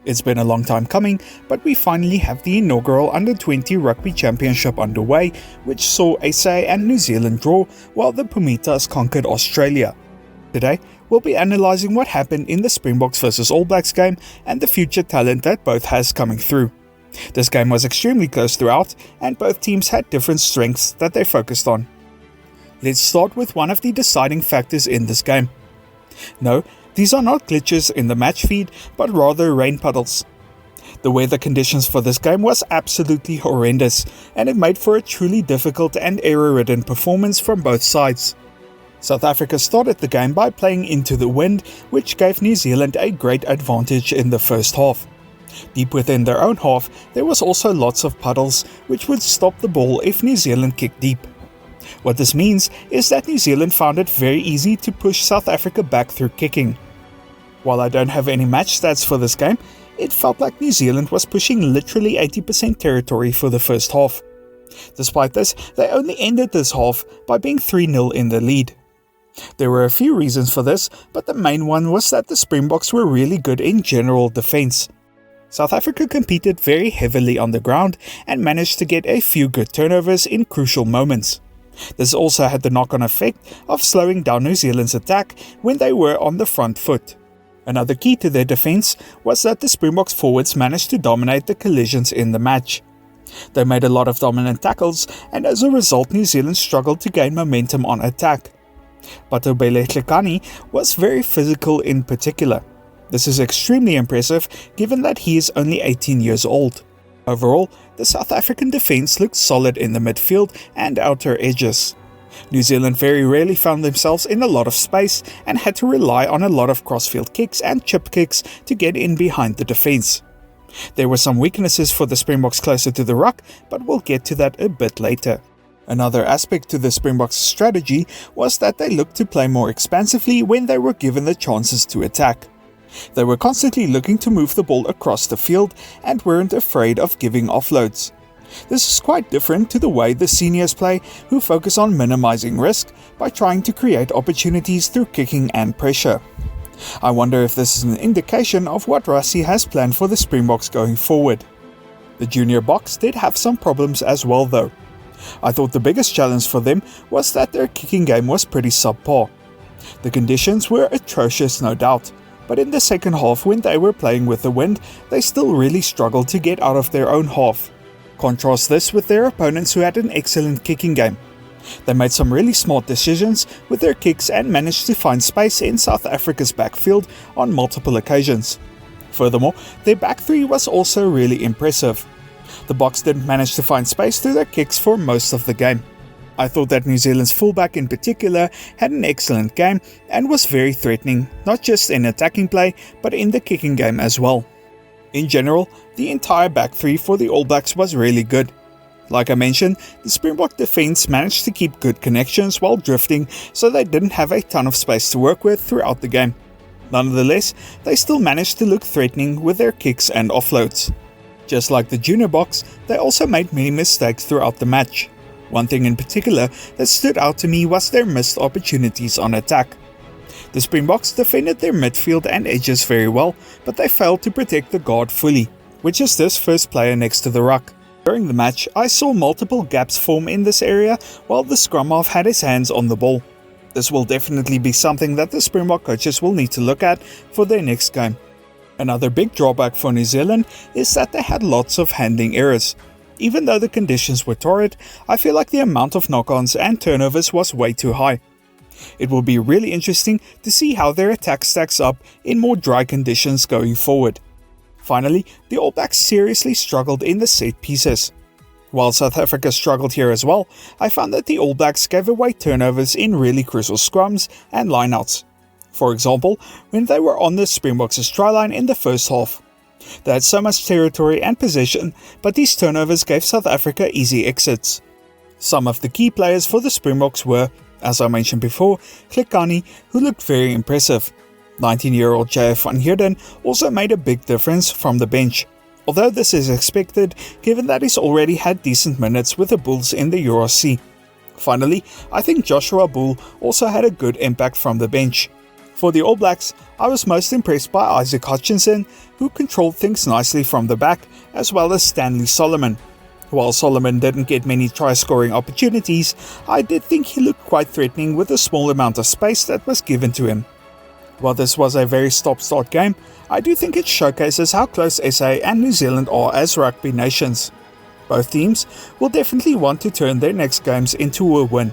It's been a long time coming, but we finally have the inaugural Under-20 Rugby Championship underway, which saw SA and New Zealand draw while the Pumitas conquered Australia. Today, we'll be analysing what happened in the Springboks vs All Blacks game and the future talent that both has coming through. This game was extremely close throughout, and both teams had different strengths that they focused on. Let's start with one of the deciding factors in this game. No, these are not glitches in the match feed, but rather rain puddles. The weather conditions for this game was absolutely horrendous, and it made for a truly difficult and error-ridden performance from both sides. South Africa started the game by playing into the wind, which gave New Zealand a great advantage in the first half. Deep within their own half, there was also lots of puddles, which would stop the ball if New Zealand kicked deep. What this means is that New Zealand found it very easy to push South Africa back through kicking. While I don't have any match stats for this game, it felt like New Zealand was pushing literally 80% territory for the first half. Despite this, they only ended this half by being 3-0 in the lead. There were a few reasons for this, but the main one was that the Springboks were really good in general defence. South Africa competed very heavily on the ground and managed to get a few good turnovers in crucial moments. This also had the knock-on effect of slowing down New Zealand's attack when they were on the front foot. Another key to their defence was that the Springboks forwards managed to dominate the collisions in the match. They made a lot of dominant tackles, and as a result New Zealand struggled to gain momentum on attack. Tlhekane was very physical in particular. This is extremely impressive given that he is only 18 years old. Overall, the South African defence looked solid in the midfield and outer edges. New Zealand very rarely found themselves in a lot of space and had to rely on a lot of crossfield kicks and chip kicks to get in behind the defence. There were some weaknesses for the Springboks closer to the ruck, but we'll get to that a bit later. Another aspect to the Springboks' strategy was that they looked to play more expansively when they were given the chances to attack. They were constantly looking to move the ball across the field and weren't afraid of giving offloads. This is quite different to the way the seniors play, who focus on minimizing risk by trying to create opportunities through kicking and pressure. I wonder if this is an indication of what Rassie has planned for the Springboks going forward. The junior box did have some problems as well though. I thought the biggest challenge for them was that their kicking game was pretty subpar. The conditions were atrocious no doubt, but in the second half when they were playing with the wind, they still really struggled to get out of their own half. Contrast this with their opponents who had an excellent kicking game. They made some really smart decisions with their kicks and managed to find space in South Africa's backfield on multiple occasions. Furthermore, their back three was also really impressive. The Boks didn't manage to find space through their kicks for most of the game. I thought that New Zealand's fullback in particular had an excellent game and was very threatening, not just in attacking play, but in the kicking game as well. In general, the entire back three for the All Blacks was really good. Like I mentioned, the Springbok defence managed to keep good connections while drifting, so they didn't have a ton of space to work with throughout the game. Nonetheless, they still managed to look threatening with their kicks and offloads. Just like the junior box, they also made many mistakes throughout the match. One thing in particular that stood out to me was their missed opportunities on attack. The Springboks defended their midfield and edges very well, but they failed to protect the guard fully, which is this first player next to the ruck. During the match, I saw multiple gaps form in this area while the scrum half had his hands on the ball. This will definitely be something that the Springbok coaches will need to look at for their next game. Another big drawback for New Zealand is that they had lots of handling errors. Even though the conditions were torrid, I feel like the amount of knock-ons and turnovers was way too high. It will be really interesting to see how their attack stacks up in more dry conditions going forward. Finally, the All Blacks seriously struggled in the set pieces. While South Africa struggled here as well, I found that the All Blacks gave away turnovers in really crucial scrums and lineouts. For example, when they were on the Springboks' try line in the first half. They had so much territory and possession, but these turnovers gave South Africa easy exits. Some of the key players for the Springboks were, as I mentioned before, Tlhekane, who looked very impressive. 19-year-old JF van Heerden also made a big difference from the bench, although this is expected given that he's already had decent minutes with the Bulls in the URC. Finally, I think Joshua Bull also had a good impact from the bench. For the All Blacks, I was most impressed by Isaac Hutchinson, who controlled things nicely from the back, as well as Stanley Solomon. While Solomon didn't get many try-scoring opportunities, I did think he looked quite threatening with the small amount of space that was given to him. While this was a very stop-start game, I do think it showcases how close SA and New Zealand are as rugby nations. Both teams will definitely want to turn their next games into a win.